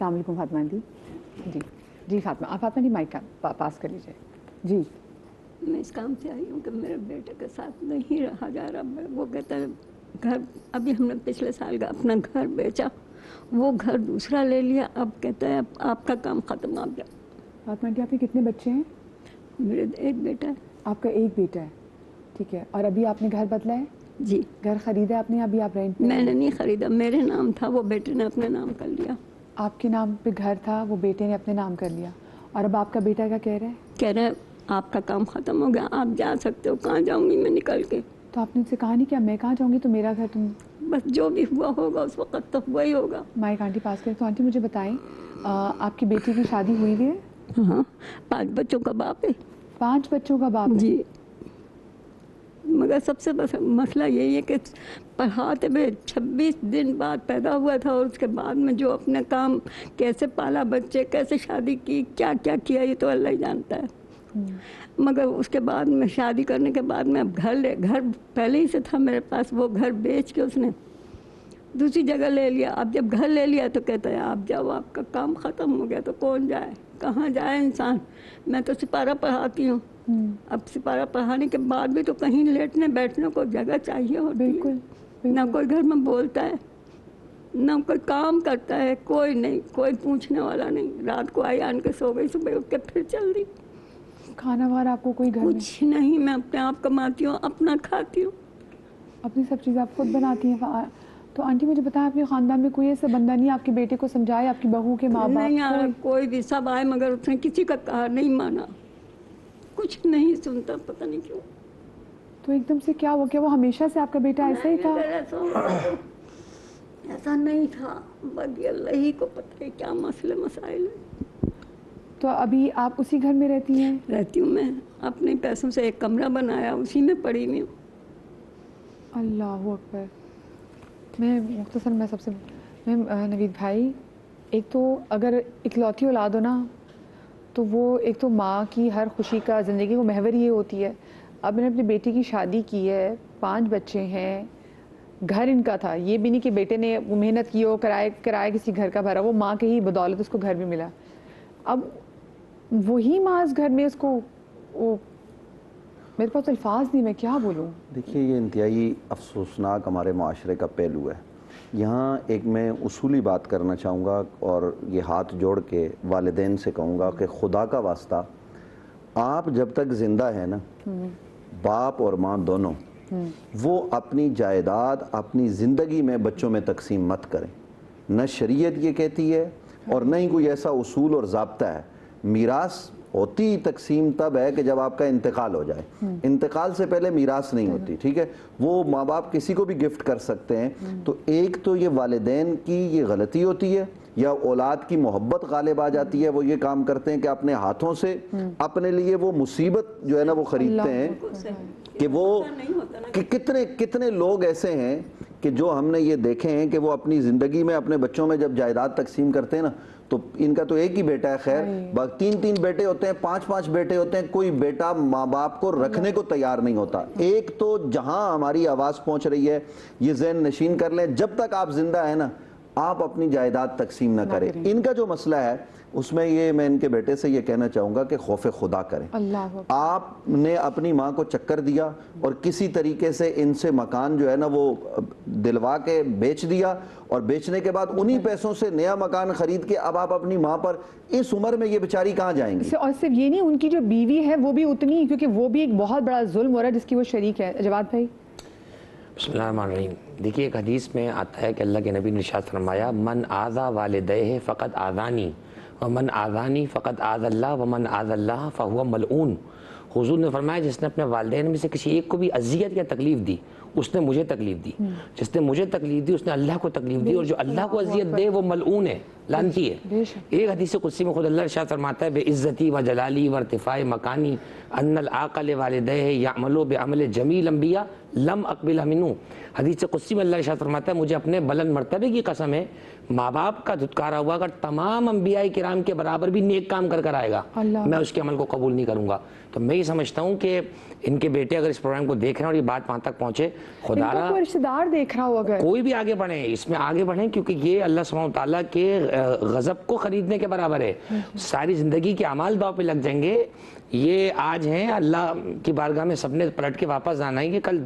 السلام علیکم فاطمہ آنٹی. جی فاطمہ فاطمہ جی مائک پاس کر لیجیے. جی میں اس کام سے آئی ہوں کہ میرے بیٹے کے ساتھ نہیں رہا جا رہا. وہ کہتا ہے گھر ابھی ہم نے پچھلے سال کا اپنا گھر بیچا, وہ گھر دوسرا لے لیا, اب کہتا ہے آپ کا کام ختم. آپ جا. فاطمہ آنٹی آپ کے کتنے بچے ہیں؟ میرے ایک بیٹا ہے. آپ کا ایک بیٹا ہے, ٹھیک ہے. اور ابھی آپ نے گھر بدلا ہے؟ جی. گھر خریدا آپ نے؟ ابھی آپ رینٹ پہ؟ میں نے نہیں خریدا, میرے نام تھا, وہ بیٹے نے اپنے نام کر لیا. آپ کے نام پہ گھر تھا, وہ بیٹے نے اپنے نام کر لیا, اور اب آپ کا بیٹا کیا کہہ رہا ہے؟ کہہ رہا ہے آپ کا کام ختم ہو گیا, آپ جا سکتے ہو. کہاں جاؤں گی میں نکل کے؟ تو آپ نے ان سے کہا نہیں کیا میں کہاں جاؤں گی, تو میرا گھر تم. بس جو بھی ہوا ہوگا اس وقت تو وہی ہوگا. مائک آنٹی پاس کریں. تو آنٹی مجھے بتائیں آپ کی بیٹی کی شادی ہوئی ہے؟ ہاں, 5 بچوں کا باپ ہے. 5 بچوں کا باپ ہے؟ جی. مگر سب سے بس مسئلہ یہی ہے کہ پڑھاتے ہوئے 26 دن بعد پیدا ہوا تھا, اور اس کے بعد میں جو اپنے کام کیسے پالا بچے, کیسے شادی کی, کیا کیا کیا, یہ تو اللہ ہی جانتا ہے. مگر اس کے بعد میں شادی کرنے کے بعد میں اب گھر پہلے ہی سے تھا میرے پاس, وہ گھر بیچ کے اس نے دوسری جگہ لے لیا. اب جب گھر لے لیا تو کہتا ہے آپ جاؤ, آپ کا کام ختم ہو گیا. تو کون جائے, کہاں جائے انسان؟ میں تو سپارہ پڑھاتی ہوں. اب سپارہ پڑھانے کے بعد بھی تو کہیں لیٹنے بیٹھنے کو جگہ چاہیے ہوتی ہے. بالکل. نہ کوئی گھر میں بولتا ہے, نہ کوئی کام کرتا ہے, کوئی نہیں, کوئی پوچھنے والا نہیں. رات کو آئی آن کے سو گئی, صبح اٹھ کے پھر چل دی. کھانا وغیرہ آپ کو کوئی گھر میں؟ کچھ نہیں, میں اپنے آپ کماتی ہوں, اپنا کھاتی ہوں. اپنی سب چیزیں آپ خود بناتی ہیں؟ تو آنٹی مجھے بتائیں آپ کے خاندان میں کوئی ایسا بندہ نہیں آپ کے بیٹے کو سمجھائے, آپ کی بہو کے ماں باپ؟ نہیں آیا کوئی بھی, سب آئے مگر اس نے کسی کا کہا نہیں مانا, کچھ نہیں سنتا, پتہ نہیں کیوں. تو ایک دم سے کیا ہو گیا؟ وہ ہمیشہ سے آپ کا بیٹا ایسا ہی تھا؟ ایسا نہیں تھا, باقی اللہ ہی کو پتہ ہے کیا مسئلے مسائل ہیں. تو ابھی آپ اسی گھر میں رہتی ہیں؟ رہتی ہوں میں, اپنے پیسوں سے ایک کمرہ بنایا, اسی میں پڑی ہوئی ہوں. اللہ اکبر. میں مختصر نوید بھائی, ایک تو اگر اکلوتی اولاد ہو نا, تو وہ ایک تو ماں کی ہر خوشی کا زندگی کو محور یہ ہوتی ہے. اب میں نے اپنی بیٹی کی شادی کی ہے, 5 بچے ہیں, گھر ان کا تھا, یہ بھی نہیں کہ بیٹے نے محنت کی ہو, کرائے کسی گھر کا بھرا, وہ ماں کے ہی بدولت اس کو گھر بھی ملا. اب وہی ماں اس گھر میں اس کو, میرے پاس الفاظ نہیں, میں کیا بولوں. دیکھیے یہ انتہائی افسوسناک ہمارے معاشرے کا پہلو ہے. یہاں ایک میں اصولی بات کرنا چاہوں گا, اور یہ ہاتھ جوڑ کے والدین سے کہوں گا کہ خدا کا واسطہ, آپ جب تک زندہ ہیں نا, باپ اور ماں دونوں, وہ اپنی جائیداد اپنی زندگی میں بچوں میں تقسیم مت کریں. نہ شریعت یہ کہتی ہے, اور نہ ہی کوئی ایسا اصول اور ضابطہ ہے. میراث ہوتی تقسیم تب ہے کہ جب آپ کا انتقال ہو جائے. انتقال سے پہلے میراث نہیں ہوتی, ٹھیک ہے. وہ ماں باپ کسی کو بھی گفٹ کر سکتے ہیں. تو ایک تو یہ والدین کی یہ غلطی ہوتی ہے, یا اولاد کی محبت غالب آ جاتی ہے, وہ یہ کام کرتے ہیں کہ اپنے ہاتھوں سے اپنے لیے وہ مصیبت جو ہے نا وہ خریدتے ہیں. کہ وہ کتنے لوگ ایسے ہیں کہ جو ہم نے یہ دیکھے ہیں کہ وہ اپنی زندگی میں اپنے بچوں میں جب جائیداد تقسیم کرتے ہیں نا, تو ان کا تو ایک ہی بیٹا ہے, خیر 3 بیٹے ہوتے ہیں, 5 بیٹے ہوتے ہیں, کوئی بیٹا ماں باپ کو رکھنے کو تیار نہیں ہوتا. ایک تو جہاں ہماری آواز پہنچ رہی ہے, یہ ذہن نشین کر لیں, جب تک آپ زندہ ہیں نا, آپ اپنی جائیداد تقسیم نہ کریں. ان کا جو مسئلہ ہے اس میں یہ, میں ان کے بیٹے سے یہ کہنا چاہوں گا کہ خوف خدا کریں. آپ نے اپنی ماں کو چکر دیا اور کسی طریقے سے ان سے مکان جو ہے نا وہ دلوا کے بیچ دیا, اور بیچنے کے بعد انہی پیسوں سے نیا مکان خرید کے اب آپ اپنی ماں پر, اس عمر میں یہ بیچاری کہاں جائیں گی؟ اور صرف یہ نہیں, ان کی جو بیوی ہے وہ بھی اتنی ہی, کیونکہ وہ بھی ایک بہت بڑا ظلم ہو رہا ہے جس کی وہ شریک ہے. جواد بھائی. بسم اللہ الرحمن الرحیم. دیکھیے ایک حدیث میں آتا ہے کہ اللہ کے نبی نے ارشاد فرمایا, من آذا والدیہ فقد آذانی ومن آذانی فقد آذ اللہ ومن آذ اللہ فہو ملعون. حضور نے فرمایا جس نے اپنے والدین میں سے کسی ایک کو بھی اذیت یا تکلیف دی, اس نے مجھے تکلیف دی. جس نے مجھے تکلیف دی اس نے اللہ کو تکلیف دی, اور جو اللہ کو اذیت دے وہ ملعون ہے, لعنتی ہے. ایک حدیث قدسی میں خود اللہ ارشاد فرماتا ہے, بے عزتی و جلالی و ارتفاع مکانی ان العاقل والدیہ یعملوا بعمل جمیع الانبیاء لم اقبل منہ. حدیث قدسی میں اللہ ارشاد فرماتا ہے, مجھے اپنے بلند مرتبے کی قسم ہے, ماں باپ کا دھتکارا ہوا اگر تمام انبیاء کرام کے برابر بھی نیک کام کر آئے گا, میں اس کے عمل کو قبول نہیں کروں گا. تو میں یہ سمجھتا ہوں کہ ان کے بیٹے اگر اس پروگرام کو دیکھ رہے ہیں اور یہ بات وہاں تک پہنچے, خدا را کوئی رشتہ دار دیکھ رہا ہو, اگر کوئی بھی آگے بڑھیں, اس میں آگے بڑھیں, کیونکہ یہ اللہ سبحانہ وتعالیٰ کے غضب کو خریدنے کے برابر ہے. ساری زندگی کے اعمال داؤ پہ لگ جائیں گے. یہ آج ہیں, اللہ کی بارگاہ میں سب نے پلٹ کے واپس آنا ہے, کل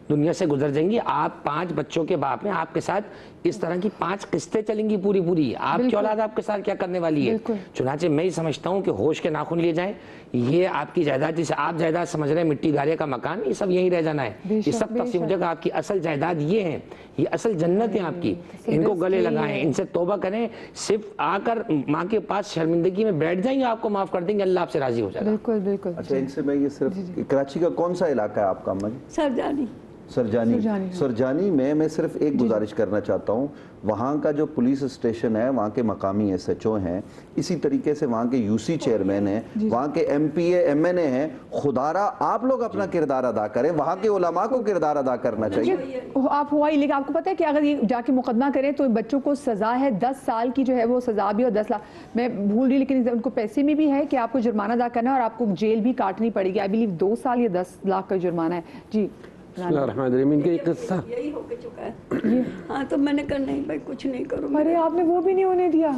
دنیا سے گزر جائیں گی. آپ 5 بچوں کے باپ ہیں, آپ کے ساتھ اس طرح کی 5 قسطیں چلیں گی پوری. آپ کی اولاد آپ کے ساتھ کیا کرنے والی ہے. چنانچہ میں ہی سمجھتا ہوں کہ ہوش کے ناخن لیے جائیں. یہ آپ کی جائیداد, جسے آپ جائیداد سمجھ رہے ہیں مٹی گارے کا مکان, یہ سب یہیں رہ جانا ہے. یہ سب تقسیم ہو جائے گا. آپ کی اصل جائیداد یہ ہیں, یہ اصل جنت ہے آپ کی. ان کو گلے لگائیں, ان سے توبہ کریں. صرف آ کر ماں کے پاس شرمندگی میں بیٹھ جائیں گے, آپ کو معاف کر دیں گے, اللہ آپ سے راضی ہو جائے گا. بالکل. اچھا, ان سے میں یہ صرف کراچی کا کون سا علاقہ ہے آپ کا اماں جی؟ سرجانی میں صرف ایک گزارش کرنا چاہتا ہوں. وہاں کا جو پولیس اسٹیشن ہے, وہاں کے مقامی ایس ایچ او ہیں, اسی طریقے سے وہاں کے یو سی چیئرمین ہیں, وہاں کے M P A M N A ہیں. خدارا آپ لوگ اپنا کردار ادا کریں, وہاں کے علماء کو کردار ادا کرنا چاہیے. آپ ہوا ہی, لیکن آپ کو پتہ ہے کہ اگر یہ جا کے مقدمہ کریں تو بچوں کو سزا ہے 10 سال کی جو ہے وہ سزا بھی, اور 10 لاکھ میں بھول رہی, لیکن ان کو پیسے میں بھی ہے کہ آپ کو جرمانہ ادا کرنا ہے اور آپ کو جیل بھی کاٹنی پڑے گی. آئی بلیو 2 سال یا 10 لاکھ کا جرمانہ ہے. جی بسم اللہ الرحمن الرحیم. ان کا ایک قصہ یہی ہو کے چکا ہے. ہاں تو میں نے کہا نہیں بھائی کچھ نہیں کروں. ارے آپ نے وہ بھی نہیں ہونے دیا.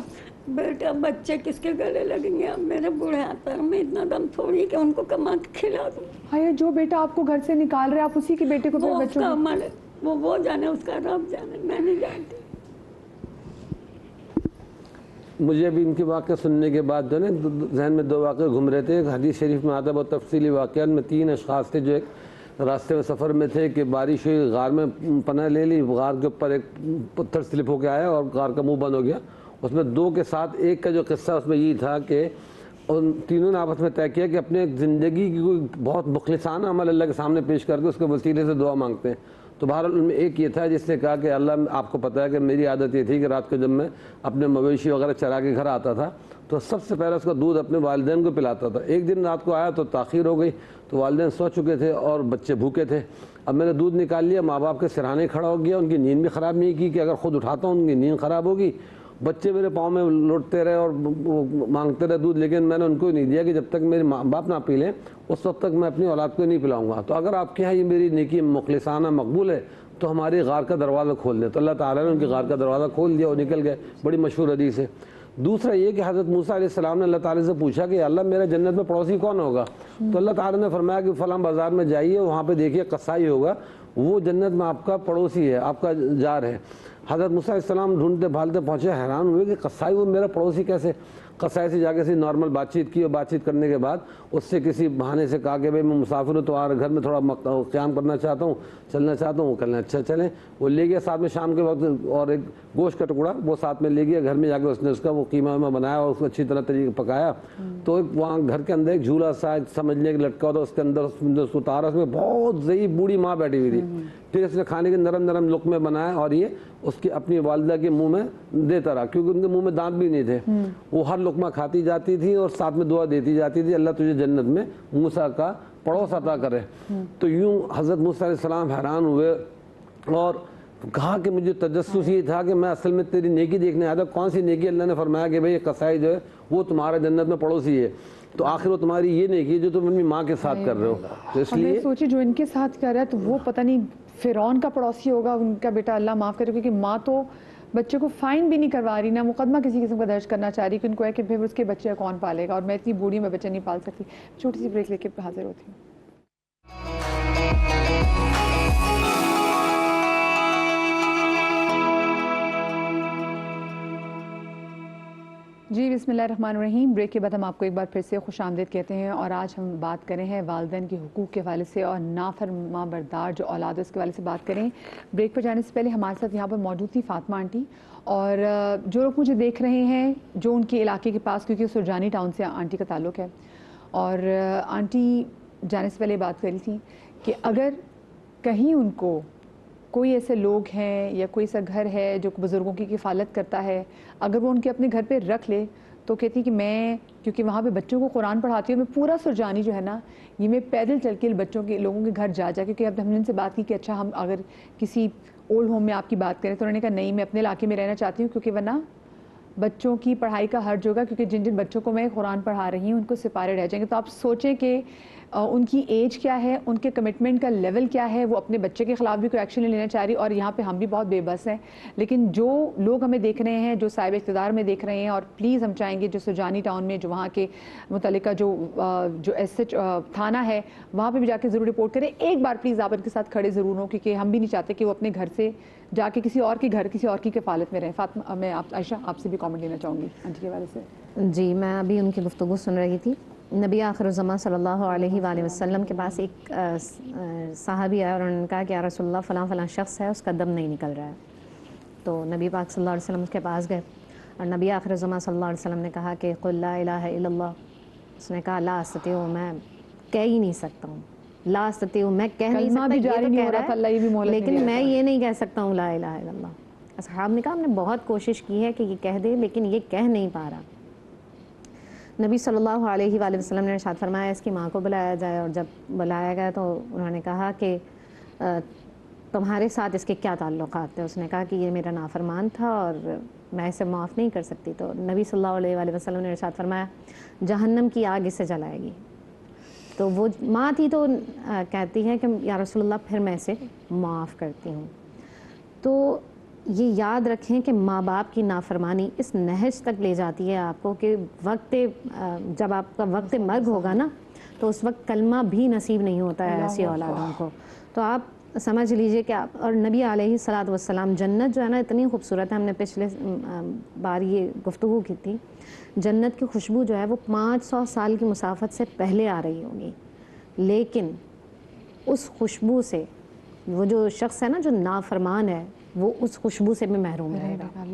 بیٹا بچے کس کے گلے لگیں گے. اب میرے بوڑھے پر میں اتنا دم تھوڑی کہ ان کو کما کے کھلا دوں. ہاں, جو بیٹا آپ کو گھر سے نکال رہے, آپ اسی کے بیٹے کو وہ اس بچوں کا عمل ہے, وہ جانے, اس کا رب جانے, میں نہیں جانتی. مجھے بھی ان کے واقعہ سننے کے بعد جو ہے نا ذہن میں 2 واقعے گھوم رہے تھے. ایک حدیث شریف میں آتا ہے بہت تفصیلی واقعہ میں. 3 اشخاص تھے جو ایک راستے میں سفر میں تھے کہ بارش ہوئی, غار میں پناہ لے لی, غار کے اوپر ایک پتھر سلپ ہو کے آیا اور غار کا منہ بند ہو گیا. اس میں 2 کے ساتھ ایک کا جو قصہ اس میں یہی تھا کہ ان تینوں نے آپس میں طے کیا کہ اپنے زندگی کی کوئی بہت مخلصانہ عمل اللہ کے سامنے پیش کر کے اس کے وسیلے سے دعا مانگتے ہیں. تو بہرحال ان میں ایک یہ تھا جس نے کہا کہ اللہ, آپ کو پتہ ہے کہ میری عادت یہ تھی کہ رات کو جب میں اپنے مویشی وغیرہ چرا کے گھر آتا تھا تو سب سے پہلے اس کا دودھ اپنے والدین کو پلاتا تھا. ایک دن رات کو آیا تو تاخیر ہو گئی, تو والدین سو چکے تھے اور بچے بھوکے تھے. اب میں نے دودھ نکال لیا, ماں باپ کے سرہانے کھڑا ہو گیا, ان کی نیند بھی خراب نہیں کی کہ اگر خود اٹھاتا ہوں ان کی نیند خراب ہوگی. بچے میرے پاؤں میں لوٹتے رہے اور مانگتے رہے دودھ, لیکن میں نے ان کو نہیں دیا کہ جب تک میرے ماں باپ نہ پی لیں اس وقت تک میں اپنی اولاد کو نہیں پلاؤں گا. تو اگر آپ کے یہاں یہ میری نیکی مخلصانہ مقبول ہے تو ہماری غار کا دروازہ کھول دیں. تو اللہ تعالیٰ نے ان کی غار کا دروازہ کھول دیا اور نکل گئے. بڑی مشہور حدیث ہے. دوسرا یہ کہ حضرت موسیٰ علیہ السلام نے اللہ تعالیٰ سے پوچھا کہ اللہ میرا جنت میں پڑوسی کون ہوگا. تو اللہ تعالیٰ نے فرمایا کہ فلاں بازار میں جائیے, وہاں پہ دیکھیے قصائی ہوگا, وہ جنت میں آپ کا پڑوسی ہے, آپ کا جار ہے. حضرت موسیٰ علیہ السلام ڈھونڈتے بھالتے پہنچے, حیران ہوئے کہ قصائی وہ میرا پڑوسی کیسے. قصائی سے جا کے نارمل بات چیت کی, اور بات چیت کرنے کے بعد اس سے کسی بہانے سے کہا کہ بھائی میں مسافر ہوں تو گھر میں تھوڑا قیام کرنا چاہتا ہوں, چلنا چاہتا ہوں. وہ کہنا اچھا چلیں. وہ لے گیا ساتھ میں شام کے وقت, اور ایک گوشت کا ٹکڑا وہ ساتھ میں لے گیا. گھر میں جا کے اس نے اس کا وہ قیمہ ویمہ بنایا اور اس کو اچھی طرح طریقے پکایا. تو ایک وہاں گھر کے اندر ایک جھولا سا سمجھنے کے لٹکا ہوتا, اس کے اندر اس کو اتارا, اس میں بہت ضعیف بوڑھی ماں بیٹھی ہوئی تھی. پھر اس نے کھانے کے نرم نرم لقمے بنائے اور یہ اس کی اپنی والدہ کے منہ میں دیتا رہا, کیونکہ ان کے منہ میں دانت بھی نہیں تھے. وہ ہر لقمہ کھاتی جاتی تھی اور ساتھ میں دعا دیتی جاتی تھی, اللہ تجھے جنت میں موسیٰ کا پڑوس عطا کرے. تو یوں حضرت موسیٰ علیہ السلام حیران ہوئے اور کہا کہ مجھے تجسس یہ تھا کہ میں اصل میں تیری نیکی دیکھنے آیا تھا. کون سی نیکی؟ اللہ نے فرمایا کہ بھئی یہ قصائی جو ہے وہ تمہارا جنت میں پڑوسی ہے. تو آخر وہ تمہاری یہ نیکی جو تم اپنی ماں کے ساتھ کر رہے ہو. تو اس لیے سوچی جو ان کے ساتھ کر رہا ہے تو وہ پتہ نہیں فرعون کا پڑوسی ہوگا ان کا بیٹا, اللہ معاف کرے, کیونکہ ماں تو بچے کو فائن بھی نہیں کروا رہی, نہ مقدمہ کسی قسم کا درج کرنا چاہ رہی کہ ان کو ہے کہ پھر اس کے بچے کون پالے گا, اور میں اتنی بوڑھی میں بچہ نہیں پال سکتی. چھوٹی سی بریک لے کے حاضر ہوتی ہوں. جی بسم اللہ الرحمن الرحیم. بریک کے بعد ہم آپ کو ایک بار پھر سے خوش آمدید کہتے ہیں, اور آج ہم بات کریں ہیں والدین کے حقوق کے حوالے سے, اور نافرما بردار جو اولاد ہے اس کے حوالے سے بات کریں. بریک پر جانے سے پہلے ہمارے ساتھ یہاں پر موجود تھی فاطمہ آنٹی, اور جو لوگ مجھے دیکھ رہے ہیں جو ان کے علاقے کے پاس, کیونکہ سرجانی ٹاؤن سے آنٹی کا تعلق ہے, اور آنٹی جانے سے پہلے بات کری تھی کہ اگر کہیں ان کو کوئی ایسے لوگ ہیں یا کوئی ایسا گھر ہے جو بزرگوں کی کفالت کرتا ہے, اگر وہ ان کے اپنے گھر پہ رکھ لے, تو کہتی کہ میں کیونکہ وہاں پہ بچوں کو قرآن پڑھاتی ہوں, میں پورا سرجانی جو ہے نا یہ میں پیدل چل کے بچوں کے لوگوں کے گھر جا کیونکہ اب ہم نے ان سے بات کی کہ اچھا ہم اگر کسی اولڈ ہوم میں آپ کی بات کریں, تو انہوں نے کہا نہیں میں اپنے علاقے میں رہنا چاہتی ہوں, کیونکہ ورنہ بچوں کی پڑھائی کا حرج ہوگا, کیونکہ جن جن بچوں کو میں قرآن پڑھا رہی ہوں ان کو سپارے رہ جائیں گے. تو آپ سوچیں کہ ان کی ایج کیا ہے, ان کے کمٹمنٹ کا لیول کیا ہے, وہ اپنے بچے کے خلاف بھی کوئی ایکشن نہیں لینا چاہ رہی, اور یہاں پہ ہم بھی بہت بے بس ہیں. لیکن جو لوگ ہمیں دیکھ رہے ہیں, جو صاحب اقتدار میں دیکھ رہے ہیں, اور پلیز ہم چاہیں گے جو سجانی ٹاؤن میں جو وہاں کے متعلقہ جو ایس ایچ تھانہ ہے وہاں پہ بھی جا کے ضرور رپورٹ کریں. ایک بار پلیز آپ ان کے ساتھ کھڑے ضرور ہوں, کیونکہ ہم بھی نہیں چاہتے کہ وہ اپنے گھر سے جا کے کسی اور کے گھر کسی اور کی کفالت میں رہیں. فاطمہ, میں عائشہ آپ سے بھی کامنٹ دینا چاہوں گی آنٹی کے بارے سے. جی, میں ابھی ان کی گفتگو سن رہی تھی. نبی آخر الزمان صلی اللہ علیہ وآلہ وسلم کے پاس ایک صحابی آیا اور انہوں نے کہا کہ یا رسول اللہ فلاں فلاں شخص ہے, اس کا دم نہیں نکل رہا ہے. تو نبی پاک صلی اللہ علیہ وسلم اس کے پاس گئے اور نبی آخر الزمان صلی اللہ علیہ وسلم نے کہا کہ قل لا الہ الا اللہ. اس نے کہا لا استطیع, میں کہہ ہی نہیں سکتا ہوں, لا استطیع میں کہہ نہیں سکتا, یہ تو کہہ رہا ہے لیکن میں یہ نہیں کہہ سکتا ہوں لا الہ الا اللہ. اصحاب نے کہا ہم نے بہت کوشش کی ہے کہ یہ کہہ دے لیکن یہ کہہ نہیں پا رہا. نبی صلی اللہ علیہ وآلہ وسلم نے ارشاد فرمایا اس کی ماں کو بلایا جائے, اور جب بلایا گیا تو انہوں نے کہا کہ تمہارے ساتھ اس کے کیا تعلقات تھے. اس نے کہا کہ یہ میرا نافرمان تھا اور میں اسے معاف نہیں کر سکتی. تو نبی صلی اللہ علیہ وآلہ وسلم نے ارشاد فرمایا جہنم کی آگ اسے جلائے گی. تو وہ ماں تھی تو کہتی ہے کہ یا رسول اللہ پھر میں اسے معاف کرتی ہوں. تو یہ یاد رکھیں کہ ماں باپ کی نافرمانی اس نہج تک لے جاتی ہے آپ کو کہ جب آپ کا وقت مرگ ہوگا نا تو اس وقت کلمہ بھی نصیب نہیں ہوتا ہے ایسی اولادوں کو. تو آپ سمجھ لیجئے کہ آپ, اور نبی علیہ الصلوۃ والسلام, جنت جو ہے نا اتنی خوبصورت ہے, ہم نے پچھلے بار یہ گفتگو کی تھی, جنت کی خوشبو جو ہے وہ 500 سال کی مسافت سے پہلے آ رہی ہوگی, لیکن اس خوشبو سے وہ جو شخص ہے نا جو نافرمان ہے وہ اس خوشبو سے بھی محروم رہے گا.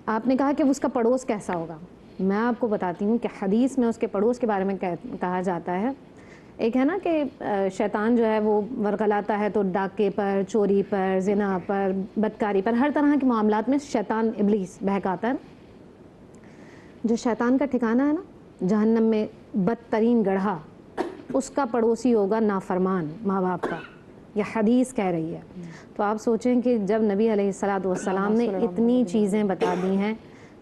آپ نے کہا کہ اس کا پڑوس کیسا ہوگا, میں آپ کو بتاتی ہوں کہ حدیث میں اس کے پڑوس کے بارے میں کہا جاتا ہے. ایک ہے نا کہ شیطان جو ہے وہ ورغلاتا ہے تو ڈاکے پر, چوری پر, زنا پر, بدکاری پر, ہر طرح کے معاملات میں شیطان ابلیس بہکاتا ہے. جو شیطان کا ٹھکانہ ہے نا جہنم میں بدترین گڑھا, اس کا پڑوسی ہوگا نافرمان ماں باپ کا, یہ حدیث کہہ رہی ہے. تو آپ سوچیں کہ جب نبی علیہ الصلوۃ والسلام نے اتنی چیزیں بتا دی ہیں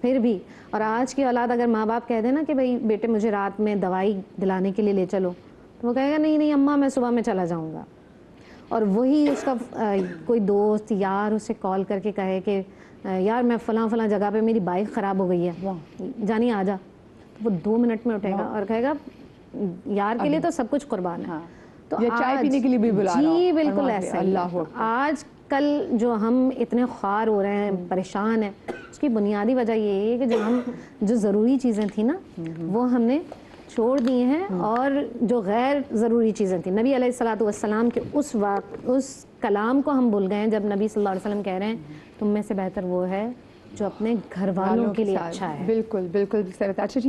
پھر بھی, اور آج کی اولاد اگر ماں باپ کہہ دیں نا کہ بھئی بیٹے مجھے رات میں دوائی دلانے کے لیے لے چلو, تو وہ کہے گا نہیں نہیں اماں میں صبح میں چلا جاؤں گا. اور وہی اس کا کوئی دوست یار اسے کال کر کے کہے کہ یار میں فلاں فلاں جگہ پہ میری بائک خراب ہو گئی ہے, جانی آ جا, تو وہ 2 منٹ میں اٹھے گا اور کہے گا یار کے لیے تو سب کچھ قربان ہے. تو چائے پینے کے لیے بھی بلا رہا, جی بالکل ایسا ہی. آج کل جو ہم اتنے خوار ہو رہے ہیں, پریشان ہیں, اس کی بنیادی وجہ یہ ہے کہ جو ضروری چیزیں تھیں نا وہ ہم نے چھوڑ دی ہیں, اور جو غیر ضروری چیزیں تھیں نبی علیہ الصلوۃ والسلام کے اس کلام کو ہم بھول گئے ہیں جب نبی صلی اللہ علیہ وسلم کہہ رہے ہیں تم میں سے بہتر وہ ہے جو اپنے گھر والوں کے لیے اچھا ہے. بالکل بالکل.